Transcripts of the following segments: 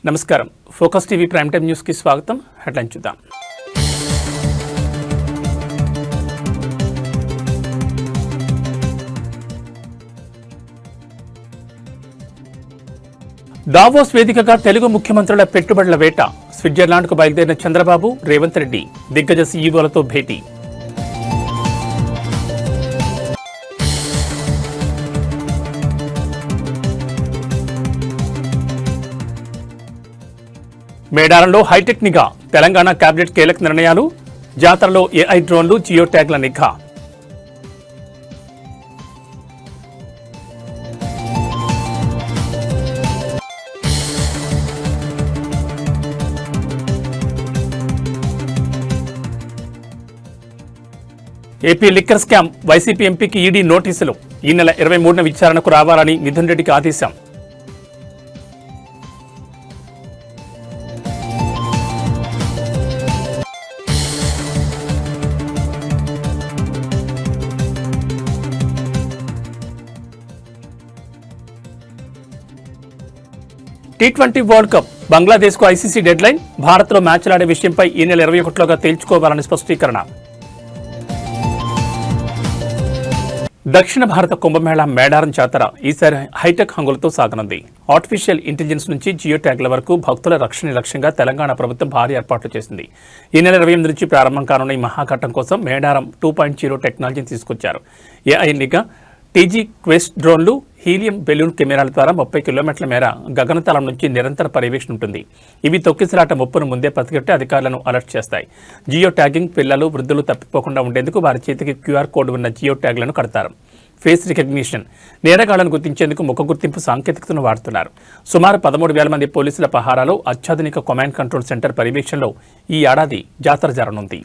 నమస్కారం. Focus TV prime time news కి స్వాగతం. హెడ్లైన్ చూద్దాం. దావోస్ వేదికగా తెలుగు ముఖ్యమంత్రుల పెట్టుబడుల వేట. స్విట్జర్లాండ్కు బయలుదేరిన చంద్రబాబు, రేవంత్ రెడ్డి దిగ్గజ సీఈఓలతో భేటీ. మేడారంలో హైటెక్ నిఘా. తెలంగాణ కేబినెట్ కీలక నిర్ణయాలు. జాతరలో ఏఐ డ్రోన్లు, జియో ట్యాగ్ల నిఘా. AP liquor scam. వైసీపీ ఎంపీకి ఈడీ నోటీసులు. ఈ నెల 23న విచారణకు రావాలని మిథున్ రెడ్డికి ఆదేశం. T20 world cup. బంగ్లాదేశ్కు ఐసీసీ డెడ్లైన్. భారత్లో మ్యాచ్లాడే విషయంపై ఈ నెల 21లోగా తేల్చుకోవాలని స్పష్టీకరణ. దక్షిణ భారత కుంభమేళా మేడారం జాతర ఈసారి హైటెక్ హంగులతో సాగనుంది. ఆర్టిఫిషియల్ ఇంటెలిజెన్స్ నుంచి జియో ట్యాగ్ల వరకు భక్తుల రక్షణ లక్ష్యంగా తెలంగాణ ప్రభుత్వం భారీ ఏర్పాట్లు చేసింది. ఈ నెల 28 నుంచి ప్రారంభం కానున్న ఈ మహాఘట్టం కోసం మేడారం 2.0 టెక్నాలజీని తీసుకొచ్చారు. ఏఐ నిఘా, టీజీ క్వెస్ట్ డ్రోన్లు, హీలియం బెలూన్ కెమెరాల ద్వారా 30 కిలోమీటర్ల మేర గగనతలం నుంచి నిరంతర పర్యవేక్షణ ఉంటుంది. ఇవి తొక్కిసలాట ముప్పును ముందే పసిగట్టి అధికారులను అలర్ట్ చేస్తాయి. జియో ట్యాగింగ్ పిల్లలు, వృద్ధులు తప్పిపోకుండా ఉండేందుకు వారి చేతికి క్యూఆర్ కోడ్ ఉన్న జియో ట్యాగ్లను కడతారు. Face recognition. నేరగాళ్లను గుర్తించేందుకు ముఖ గుర్తింపు సాంకేతికతను వాడుతున్నారు. సుమారు 13,000 మంది పోలీసుల పహారాలో అత్యాధునిక కమాండ్ కంట్రోల్ సెంటర్ పర్యవేక్షణలో ఈ ఏడాది జాతర జరగనుంది.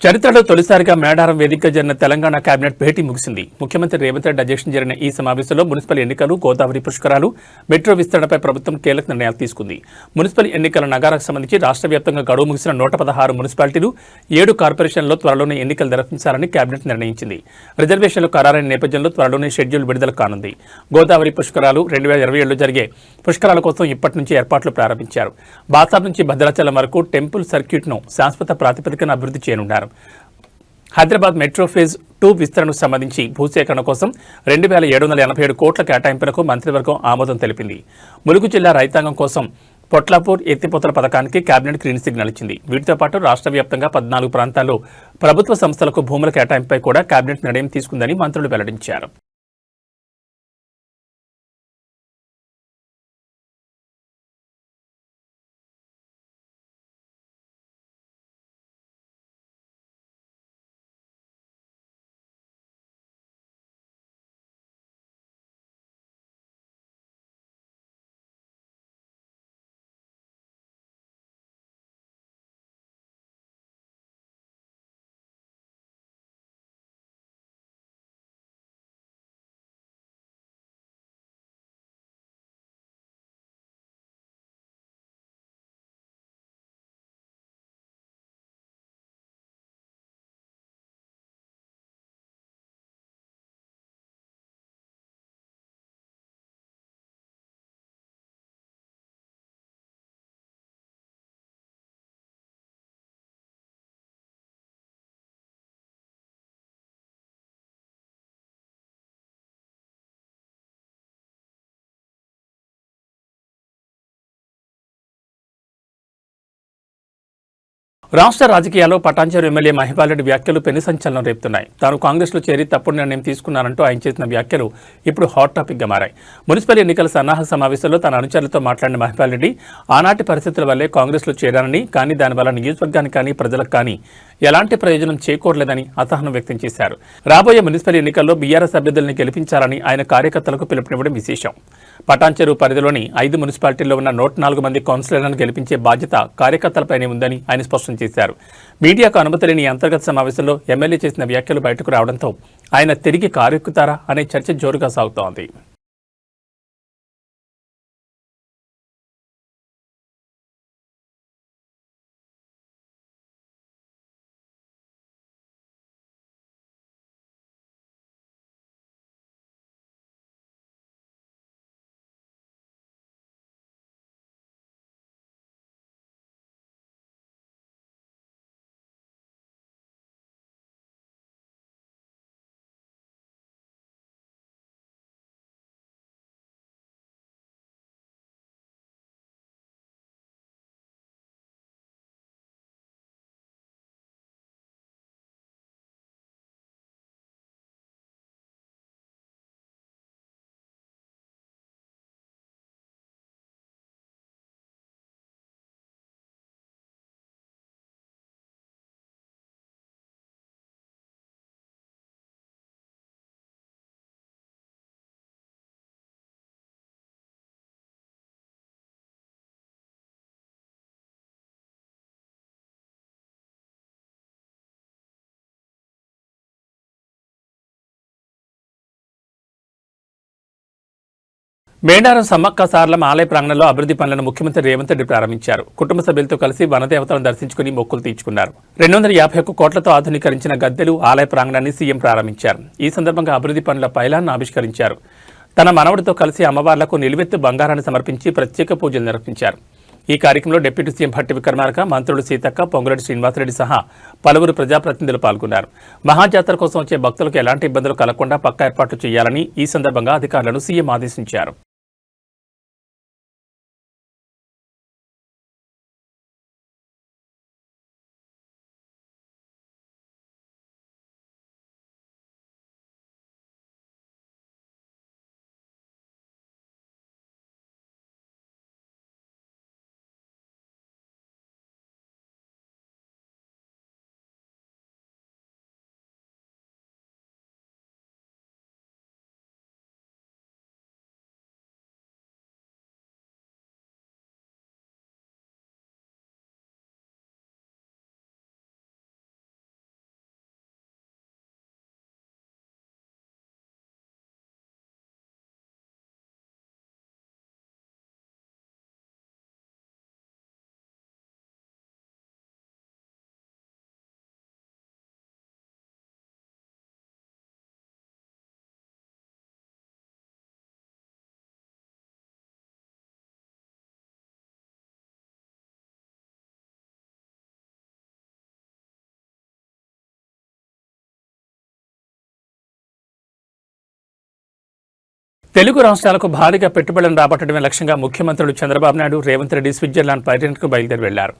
చరిత్రలో తొలిసారిగా మేడారం వేదికగా జరిగిన తెలంగాణ కేబినెట్ భేటీ ముగిసింది. ముఖ్యమంత్రి రేవంత్ రెడ్డి అధ్యక్షతన జరిగిన ఈ సమావేశంలో మున్సిపల్ ఎన్నికలు, గోదావరి పుష్కరాలు, మెట్రో విస్తరణపై ప్రభుత్వం కీలక నిర్ణయాలు తీసుకుంది. మున్సిపల్ ఎన్నికల నగారాకు సంబంధించి రాష్ట్ర వ్యాప్తంగా గడువు ముగిసిన 116 మున్సిపాలిటీలు, 7 కార్పొరేషన్లలో త్వరలోనే ఎన్నికలు నిర్వహించాలని కేబినెట్ నిర్ణయించింది. రిజర్వేషన్లు ఖరారైన నేపథ్యంలో త్వరలోనే షెడ్యూల్ విడుదల కానుంది. గోదావరి పుష్కరాలు 2027లో జరిగే పుష్కరాల కోసం ఇప్పటి నుంచి ఏర్పాట్లు ప్రారంభించారు. బాతార్ నుంచి భద్రాచలం వరకు టెంపుల్ సర్క్యూట్ను శాశ్వత ప్రాతిపదికన అభివృద్ధి చేయనున్నారు. హైదరాబాద్ మెట్రో ఫేజ్ 2 విస్తరణకు సంబంధించి భూసేకరణ కోసం 2,787 కోట్ల కేటాయింపులకు మంత్రివర్గం ఆమోదం తెలిపింది. ములుగు జిల్లా రైతాంగం కోసం పొట్లాపూర్ ఎత్తిపోతల పథకానికి కేబినెట్ గ్రీన్ సిగ్నల్ ఇచ్చింది. వీటితో పాటు రాష్ట్ర వ్యాప్తంగా 14 ప్రాంతాల్లో ప్రభుత్వ సంస్థలకు భూముల కేటాయింపుపై కూడా కేబినెట్ నిర్ణయం తీసుకుందని మంత్రులు వెల్లడించారు. రాష్ట్ర రాజకీయాల్లో పటాన్చెరు ఎమ్మెల్యే మహిపాల్ రెడ్డి వ్యాఖ్యలు పెను సంచలనం రేపుతున్నాయి. తాను కాంగ్రెస్లో చేరి తప్పుడు నిర్ణయం తీసుకున్నానంటూ ఆయన చేసిన వ్యాఖ్యలు ఇప్పుడు హాట్ టాపిక్గా మారాయి. మున్సిపల్ ఎన్నికల సన్నాహక సమావేశంలో తన అనుచరులతో మాట్లాడిన మహిపాల్ రెడ్డి ఆనాటి పరిస్థితుల వల్లే కాంగ్రెస్లో చేరానని, కానీ దానివల్ల నియోజకవర్గానికి కానీ ప్రజలకు కానీ ఎలాంటి ప్రయోజనం చేకూరలేదని అసహనం వ్యక్తం చేశారు. రాబోయే మున్సిపల్ ఎన్నికల్లో బీఆర్ఎస్ అభ్యర్థులను గెలిపించాలని ఆయన కార్యకర్తలకు పిలుపునివ్వడం విశేషం. పటాన్చెరు పరిధిలోని 5 మున్సిపాలిటీల్లో ఉన్న 104 మంది కౌన్సిలర్లను గెలిపించే బాధ్యత కార్యకర్తలపైనే ఉందని ఆయన స్పష్టం చేశారు. మీడియాకు అనుమతి లేని అంతర్గత సమావేశంలో ఎమ్మెల్యే చేసిన వ్యాఖ్యలు బయటకు రావడంతో ఆయన తిరిగి కారెక్కుతారా అనే చర్చ జోరుగా సాగుతోంది. మేడారం సమ్మక్క సారలమ్మ ఆలయ ప్రాంగణంలో అభివృద్ధి పనులను ముఖ్యమంత్రి రేవంత్ రెడ్డి ప్రారంభించారు. కుటుంబ సభ్యులతో కలిసి వనదేవతలను దర్శించుకుని మొక్కులు తీర్చుకున్నారు. 251 కోట్లతో ఆధునీకరించిన గద్దెలు ఆలయ ప్రాంగణాన్ని సీఎం ప్రారంభించారు. ఈ సందర్భంగా అభివృద్ధి పనుల పైలాన్ని ఆవిష్కరించారు. తన మనవడితో కలిసి అమ్మవార్లకు నిలువెత్తు బంగారాన్ని సమర్పించి ప్రత్యేక పూజలు నిర్వహించారు. ఈ కార్యక్రమంలో డిప్యూటీ సీఎం భట్టి విక్రమార్క, మంత్రులు సీతక్క, పొంగులేటి శ్రీనివాసరెడ్డి సహా పలువురు ప్రజాప్రతినిధులు పాల్గొన్నారు. మహాజాతర కోసం వచ్చే భక్తులకు ఎలాంటి ఇబ్బందులు కలగకుండా పక్కా ఏర్పాట్లు చేయాలని ఈ సందర్భంగా అధికారులను సీఎం ఆదేశించారు. తెలుగు రాష్ట్రాలకు భారీగా పెట్టుబడులను రాబట్టడమే లక్ష్యంగా ముఖ్యమంత్రులు చంద్రబాబు నాయుడు, రేవంత్ రెడ్డి స్విట్జర్లాండ్ పర్యటనకు బయలుదేరి వెళ్లారు.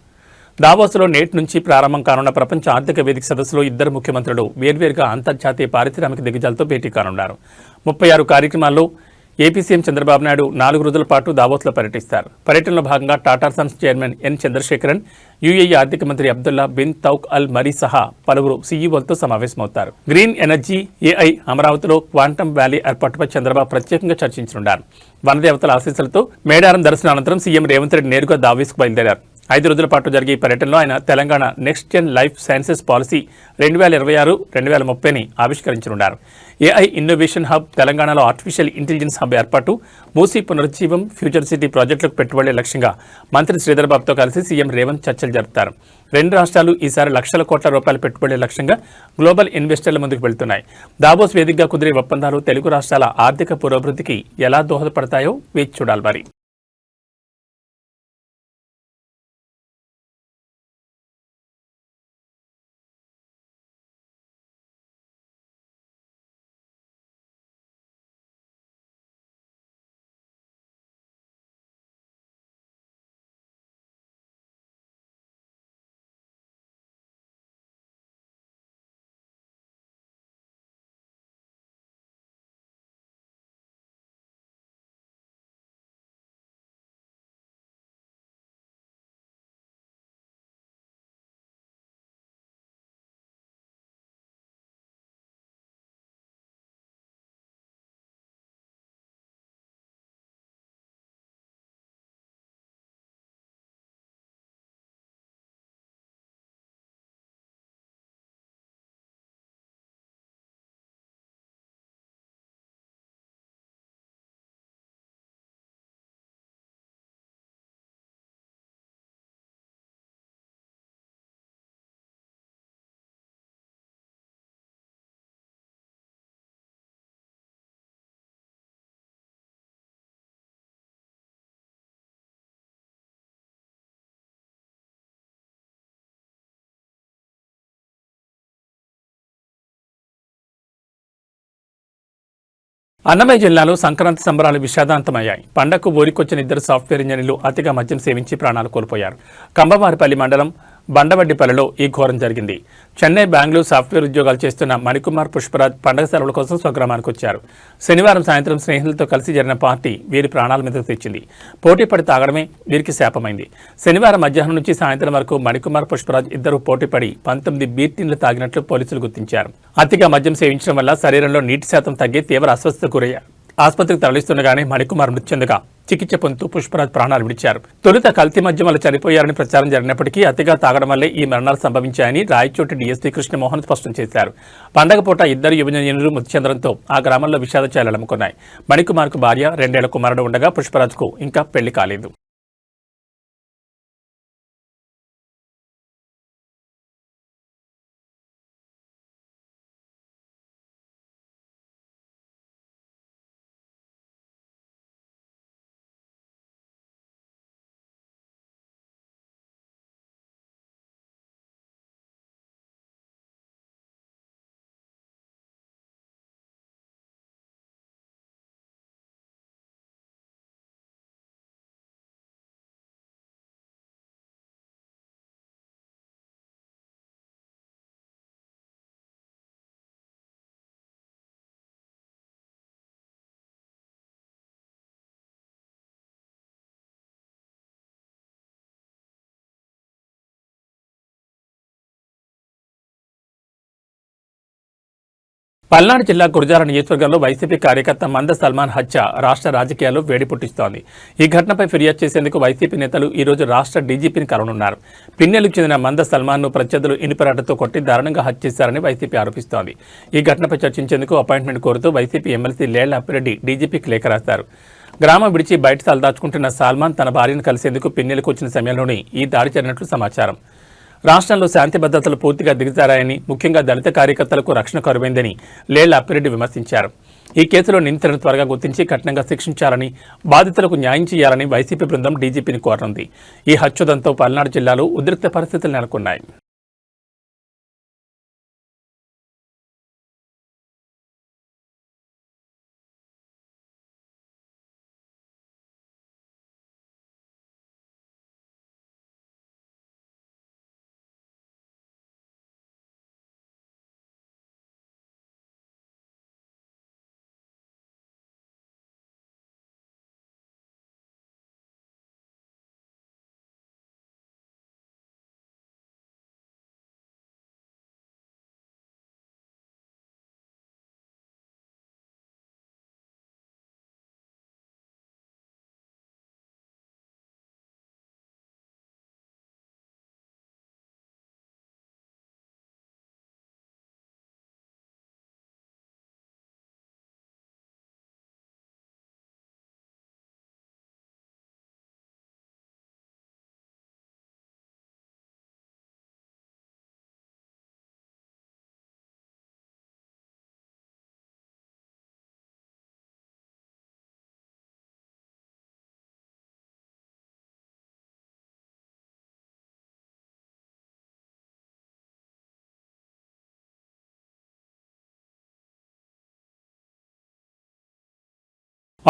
దావోస్లో నేటి నుంచి ప్రారంభం కానున్న ప్రపంచ ఆర్థిక వేదిక సదస్సులో ఇద్దరు ముఖ్యమంత్రులు వేర్వేరుగా అంతర్జాతీయ పారిశ్రామిక దిగ్గజాలతో భేటీ కానున్నారు. 36 కార్యక్రమాల్లో ఏపీ సీఎం చంద్రబాబు నాయుడు 4 రోజుల పాటు దావోస్లో పర్యటిస్తారు. పర్యటనలో భాగంగా Tata Sons chairman N Chandrasekaran, UAE ఆర్థిక మంత్రి Abdullah bin Touq Al Marri సహా పలువురు సీఈఓలతో సమావేశమవుతారు. గ్రీన్ ఎనర్జీ, ఏఐ, అమరావతిలో క్వాంటమ్ వ్యాలీ ఏర్పాటుపై చంద్రబాబు ప్రత్యేకంగా చర్చించనున్నారు. వనదేవతల ఆశీస్సులతో మేడారం దర్శనానంతరం సీఎం రేవంత్ రెడ్డి నేరుగా దావోస్కు బయలుదేరారు. 5 రోజుల పాటు జరిగే ఈ పర్యటనలో ఆయన Telangana next gen life sciences policy 2026-2030ని ఆవిష్కరించనున్నారు. ఏఐ ఇన్నోవేషన్ హబ్, తెలంగాణలో ఆర్టిఫిషియల్ ఇంటెలిజెన్స్ హబ్ ఏర్పాటు, మూసీ పునరుజ్జీవం, ఫ్యూచర్ సిటీ ప్రాజెక్టులకు పెట్టుబడులే లక్ష్యంగా మంత్రి శ్రీధర్ బాబుతో కలిసి సీఎం రేవంత్ చర్చలు జరుపుతారు. 2 రాష్ట్రాలు ఈసారి లక్షల కోట్ల రూపాయల పెట్టుబడులే లక్ష్యంగా గ్లోబల్ ఇన్వెస్టర్ల ముందుకు వెళ్తున్నాయి. దావోస్ వేదికగా కుదిరే ఒప్పందాలు తెలుగు రాష్ట్రాల ఆర్థిక పురోభివృద్ధికి ఎలా దోహదపడతాయో వేచి చూడాలి మరి. అన్నమయ్య జిల్లాలో సంక్రాంతి సంబరాలు విషాదాంతమయ్యాయి. పండగకు ఊరికొచ్చిన ఇద్దరు సాఫ్ట్వేర్ ఇంజనీర్లు అతిగా మద్యం సేవించి ప్రాణాలు కోల్పోయారు. కంభవారిపల్లి మండలం బండవడ్డిపల్లిలో ఈ ఘోరం జరిగింది. చెన్నై, బెంగళూరు సాఫ్ట్వేర్ ఉద్యోగాలు చేస్తున్న మణికుమార్, పుష్పరాజ్ పండగ సెలవుల కోసం స్వగ్రామానికి వచ్చారు. శనివారం సాయంత్రం స్నేహితులతో కలిసి జరిగిన పార్టీ వీరి ప్రాణాల మీదకు తెచ్చింది. పోటీ పడి తాగడమే వీరికి శాపమైంది. శనివారం మధ్యాహ్నం నుంచి సాయంత్రం వరకు మణికుమార్, పుష్పరాజ్ ఇద్దరు పోటీపడి 19 బీర్ టీన్లు తాగినట్లు పోలీసులు గుర్తించారు. అతిగా మద్యం సేవించడం వల్ల శరీరంలో నీటి శాతం తగ్గి తీవ్ర అస్వస్థతకు గురయ్యారు. ఆసుపత్రికి తరలిస్తుండగానే మణికుమార్ మృతి చెందగా చికిత్స పొందుతూ పుష్పరాజ్ ప్రాణాలు విడిచారు. తొలుత కల్తీ మద్యం వల్ల చనిపోయారని ప్రచారం జరిగినప్పటికీ అతిగా తాగడం వల్లే ఈ మరణాలు సంభవించాయని రాయచోటి డీఎస్పీ కృష్ణమోహన్ స్పష్టం చేశారు. పండగ పూట ఇద్దరు యువజనులు మృతి చెందడంతో ఆ గ్రామంలో విషాద ఛాయలు అలుముకున్నాయి. మణికుమార్కు భార్య, 2 ఏళ్ల కుమారుడు ఉండగా పుష్పరాజ్కు ఇంకా పెళ్లి కాలేదు. పల్నాడు జిల్లా గురజాల నియోజకవర్గంలో వైసీపీ కార్యకర్త మంద సల్మాన్ హత్య రాష్ట్ర రాజకీయాల్లో వేడి పుట్టిస్తోంది. ఈ ఘటనపై ఫిర్యాదు చేసేందుకు వైసీపీ నేతలు ఈ రోజు రాష్ట్ర డీజీపీని కలవనున్నారు. పిన్నెలకు చెందిన మంద సల్మాన్ను ప్రత్యర్థులు ఇనుపరాటతో కొట్టి దారుణంగా హత్య చేశారని వైసీపీ ఆరోపిస్తోంది. ఈ ఘటనపై చర్చించేందుకు అపాయింట్మెంట్ కోరుతూ వైసీపీ ఎమ్మెల్సీ లేళ్ల అప్పిరెడ్డి డీజీపీకి లేఖ రాశారు. గ్రామం విడిచి బయట తలదాచుకుంటున్న సల్మాన్ తన భార్యను కలిసేందుకు పిన్నెలకు వచ్చిన సమయంలోనే ఈ దాడి జరిగినట్లు సమాచారం. రాష్ట్రంలో శాంతి భద్రతలు పూర్తిగా దిగజారాయని, ముఖ్యంగా దళిత కార్యకర్తలకు రక్షణ కరువైందని లేళ్ల అప్పిరెడ్డి విమర్శించారు. ఈ కేసులో నిందితులను త్వరగా గుర్తించి కఠినంగా శిక్షించాలని, బాధితులకు న్యాయం చేయాలని వైసీపీ బృందం డీజీపీని కోరనుంది. ఈ హత్యోదంతో పల్నాడు జిల్లాలో ఉద్రిక్త పరిస్థితులు నెలకొన్నాయి.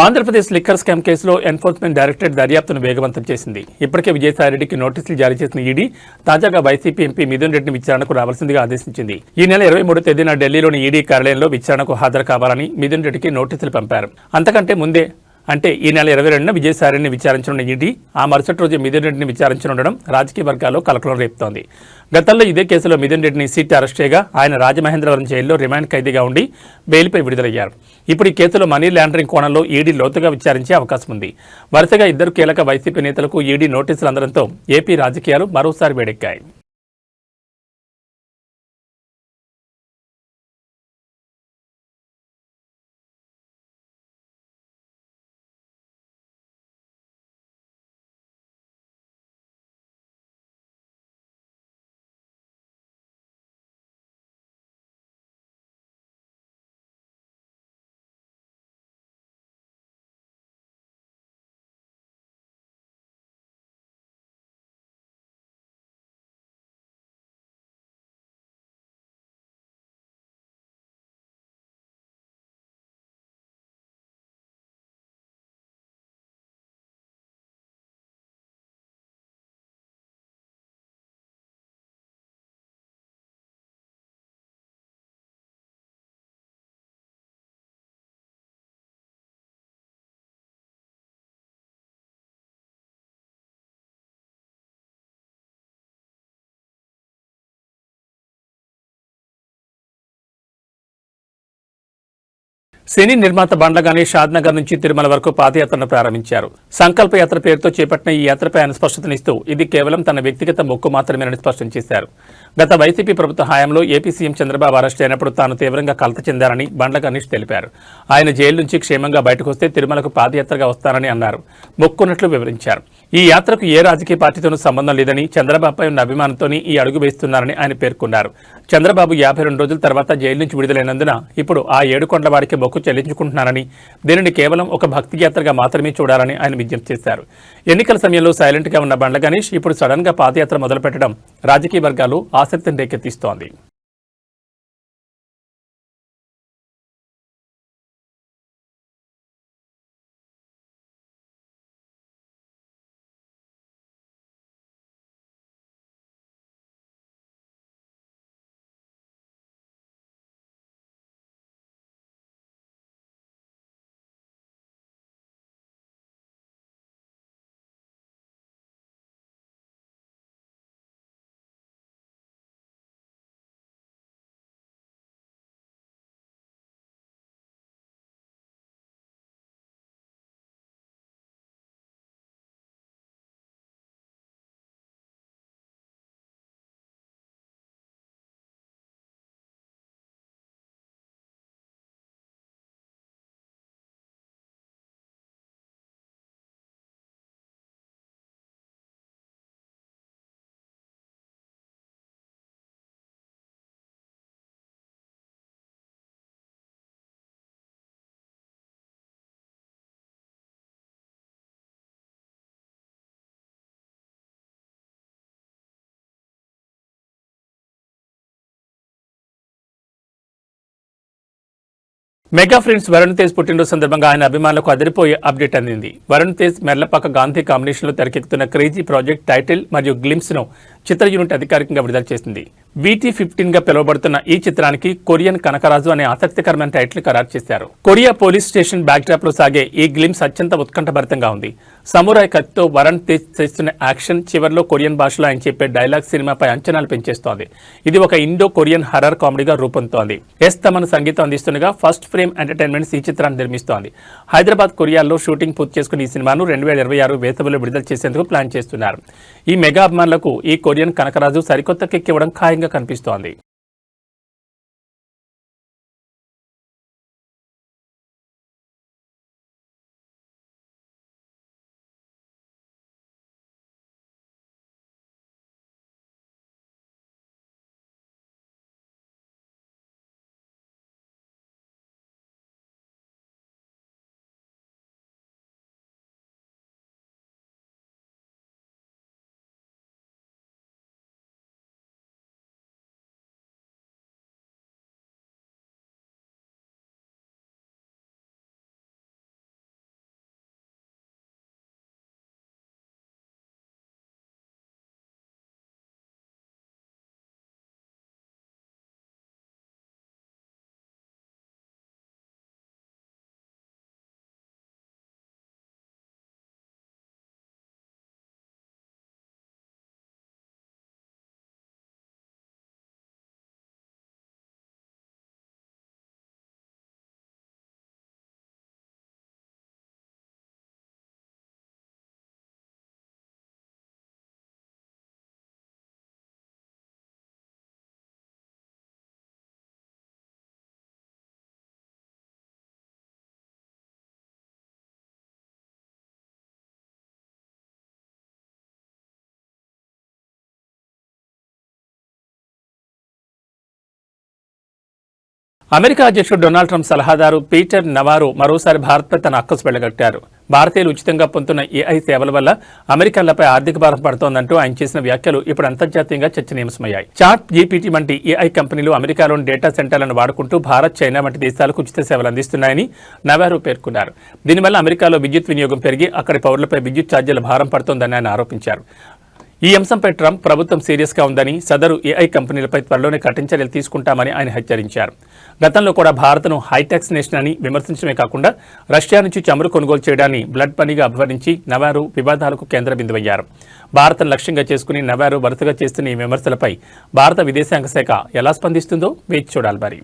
ఆంధ్రప్రదేశ్ లిక్కర్ స్కామ్ కేసులో ఎన్ఫోర్స్మెంట్ డైరెక్టరేట్ దర్యాప్తును వేగవంతం చేసింది. ఇప్పటికే విజయసాయిరెడ్డికి నోటీసులు జారీ చేసిన ఈడీ తాజాగా వైసీపీ ఎంపీ మిథున్ రెడ్డిని విచారణకు రావాల్సిందిగా ఆదేశించింది. ఈ నెల 23 తేదీన ఢిల్లీలోని ఈడీ కార్యాలయంలో విచారణకు హాజరు కావాలని మిథున్ రెడ్డికి నోటీసులు పంపారు. అంతకంటే ముందే అంటే ఈ నెల 22న విజయసాయిరెడ్డిని విచారించనున్న ఈడీ ఆ మరుసటి రోజు మిథున్ రెడ్డిని విచారించనుండడం రాజకీయ వర్గాల్లో కలకలం రేపుతోంది. గతంలో ఇదే కేసులో మిథున్ రెడ్డిని సిట్ అరెస్ట్ చేయగా ఆయన రాజమహేంద్రవరం జైల్లో రిమాండ్ ఖైదీగా ఉండి బెయిల్పై విడుదలయ్యారు. ఇప్పుడు ఈ కేసులో మనీ లాండరింగ్ కోణంలో ఈడీ లోతుగా విచారించే అవకాశం ఉంది. వరుసగా ఇద్దరు కీలక వైసీపీ నేతలకు ఈడీ నోటీసులు అందడంతో ఏపీ రాజకీయాలు మరోసారి వేడెక్కాయి. సినీ నిర్మాత బండ్లగానే షాద్నగర్ నుంచి తిరుమల వరకు పాదయాత్రను ప్రారంభించారు. సంకల్ప యాత్ర పేరుతో చేపట్టిన ఈ యాత్రపై ఆయన స్పష్టతనిస్తూ ఇది కేవలం తన వ్యక్తిగత మొక్కు మాత్రమేనని స్పష్టం చేశారు. గత వైసీపీ ప్రభుత్వ హయాంలో ఏపీ సీఎం చంద్రబాబు అరెస్ట్ అయినప్పుడు తాను తీవ్రంగా కలత చెందారని బండ్ల గణేష్ తెలిపారు. ఆయన జైలు నుంచి క్షేమంగా బయటకు వస్తే తిరుమలకు పాదయాత్రగా వస్తానని అన్నారు. మొక్కున్నట్లు వివరించారు. ఈ యాత్రకు ఏ రాజకీయ పార్టీతోనూ సంబంధం లేదని, చంద్రబాబుపై ఉన్న అభిమానంతోనే ఈ అడుగు వేస్తున్నారని ఆయన పేర్కొన్నారు. చంద్రబాబు 52 రోజుల తర్వాత జైలు నుంచి విడుదలైనందున ఇప్పుడు ఆ 7 కొండల వారికి మొక్కు చెల్లించుకుంటున్నారని, దీనిని కేవలం ఒక భక్తి యాత్రగా మాత్రమే చూడాలని ఆయన విజ్ఞప్తి చేశారు. ఎన్నికల సమయంలో సైలెంట్ గా ఉన్న బండ్ల గణేష్ ఇప్పుడు సడన్ గా పాదయాత్ర మొదలుపెట్టడం రాజకీయ వర్గాలు ఆసక్తిని రేకెత్తిస్తోంది. మెగా ఫ్రెండ్స్ వరుణ్ తేజ్ పుట్టినరోజు సందర్భంగా ఆయన అభిమానులకు అదిరిపోయే అప్డేట్ అందింది. వరుణ్ తేజ్ మెర్లపాక గాంధీ కాంబినేషన్లో తెరకెక్కుతున్న క్రేజీ ప్రాజెక్ట్ టైటిల్ మరియు గ్లిమ్స్ ను చిత్ర యూనిట్ అధికారికంగా విడుదల చేసింది. VT15 గా పిలువబడుతున్న ఈ చిత్రానికి కొరియన్ కనకరాజు అనే ఆసక్తికరమైన టైటిల్ ఖరారు చేశారు. కొరియా పోలీస్ స్టేషన్ బ్యాక్డ్రాప్ లో సాగే ఈ గ్లిమ్స్ అత్యంత ఉత్కంఠభరితంగా ఉంది. సమురాయ్ కత్తితో వరుణ్ తేజ్ చేస్తున్న యాక్షన్, చివర్లో కొరియన్ భాషలో ఆయన చెప్పే డైలాగ్ సినిమాపై అంచనాలు పెంచేస్తోంది. ఇది ఒక ఇండో కొరియన్ హర్రర్ కామెడీగా రూపొందుతోంది. తమను సంగీతం అందిస్తుండగా ఫస్ట్ ఫ్రేమ్ ఎంటర్టైన్మెంట్స్ ఈ చిత్రాన్ని నిర్మిస్తోంది. హైదరాబాద్, కొరియాలో షూటింగ్ పూర్తి చేసుకుని ఈ సినిమాను 2026 వేసవిలో విడుదల చేసేందుకు ప్లాన్ చేస్తున్నారు. ఈ మెగా అభిమానులకు ఈ కొరియన్ కనకరాజు సరికొత్త కిక్ ఇవ్వడం ఖాయంగా కనిపిస్తోంది. అమెరికా అధ్యక్షుడు డొనాల్డ్ ట్రంప్ సలహాదారు పీటర్ నవారో మరోసారి భారత్పై తన అక్కసు వెళ్లగట్టారు. భారతీయులు ఉచితంగా పొందుతున్న AI సేవల వల్ల అమెరికన్లపై ఆర్థిక భారం పడుతోందంటూ ఆయన చేసిన వ్యాఖ్యలు ఇప్పుడు అంతర్జాతీయంగా చర్చనీయాంశమయ్యాయి. చాట్ GPT వంటి AI కంపెనీలు అమెరికాలోని డేటా సెంటర్లను వాడుకుంటూ భారత్, చైనా వంటి దేశాలకు ఉచిత సేవలు అందిస్తున్నాయని నవారో పేర్కొన్నారు. దీనివల్ల అమెరికాలో విద్యుత్ వినియోగం పెరిగి అక్కడి పౌరులపై విద్యుత్ ఛార్జీల భారం పడుతోందని ఆయన ఆరోపించారు. ఈ అంశంపై ట్రంప్ ప్రభుత్వం సీరియస్గా ఉందని, సదరు AI కంపెనీలపై త్వరలోనే కఠిన చర్యలు తీసుకుంటామని ఆయన హెచ్చరించారు. గతంలో కూడా భారత్ను హైటెక్స్ నేషన్ అని విమర్శించడమే కాకుండా రష్యా నుంచి చమురు కొనుగోలు చేయడాన్ని బ్లడ్ పనీగా అభివర్ణించి నవారో వివాదాలకు కేంద్ర బిందువయ్యారు. భారత్ను లక్ష్యంగా చేసుకుని నవారో వరుసగా చేస్తున్న ఈ విమర్శలపై భారత విదేశాంగ శాఖ ఎలా స్పందిస్తుందో వేచి చూడాలి మరి.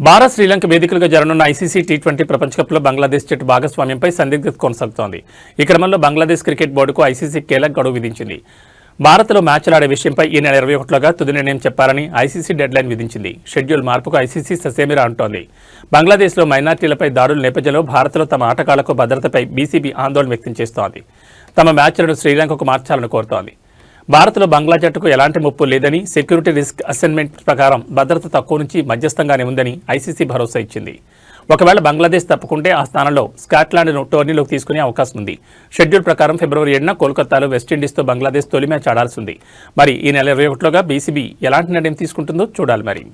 భారత్ శ్రీలంక వేదికలుగా జరగనున్న ఐసీసీ టీ20 ప్రపంచ కప్లో బంగ్లాదేశ్ జట్టు భాగస్వామ్యంపై సందిగ్ధత కొనసాగుతోంది. ఈ క్రమంలో బంగ్లాదేశ్ క్రికెట్ బోర్డుకు ఐసీసీ కీలక గడువు విధించింది. భారత్లో మ్యాచ్లాడే విషయంపై ఈ నెల 21లోగా తుది నిర్ణయం చెప్పాలని ఐసీసీ డెడ్లైన్ విధించింది. షెడ్యూల్ మార్పుకు ఐసీసీ ససేమిరా అంటోంది. బంగ్లాదేశ్లో మైనార్టీలపై దాడుల నేపథ్యంలో భారత్లో తమ ఆటగాళ్లకు భద్రతపై బీసీబీ ఆందోళన వ్యక్తం చేస్తోంది. తమ మ్యాచ్లను శ్రీలంకకు మార్చాలని కోరుతోంది. భారత్లో బంగ్లా జట్టుకు ఎలాంటి ముప్పు లేదని, సెక్యూరిటీ రిస్క్ అసెస్మెంట్ ప్రకారం భద్రత తక్కువ నుంచి మధ్యస్థంగానే ఉందని ఐసీసీ భరోసా ఇచ్చింది. ఒకవేళ బంగ్లాదేశ్ తప్పుకుంటే ఆ స్థానంలో స్కాట్లాండ్ను టోర్నీలోకి తీసుకునే అవకాశం ఉంది. షెడ్యూల్ ప్రకారం ఫిబ్రవరి 7న కోల్కతాలో వెస్టిండీస్తో బంగ్లాదేశ్ తొలి మ్యాచ్ ఆడాల్సి ఉంది. మరి ఈ నెల 21లోగా బీసీబీ ఎలాంటి నిర్ణయం తీసుకుంటుందో చూడాలి. మరి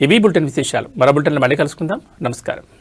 ఇవి బులెటిన్ విశేషాలు. మరో బులెటిన్లో మళ్ళీ కలుసుకుందాం. నమస్కారం.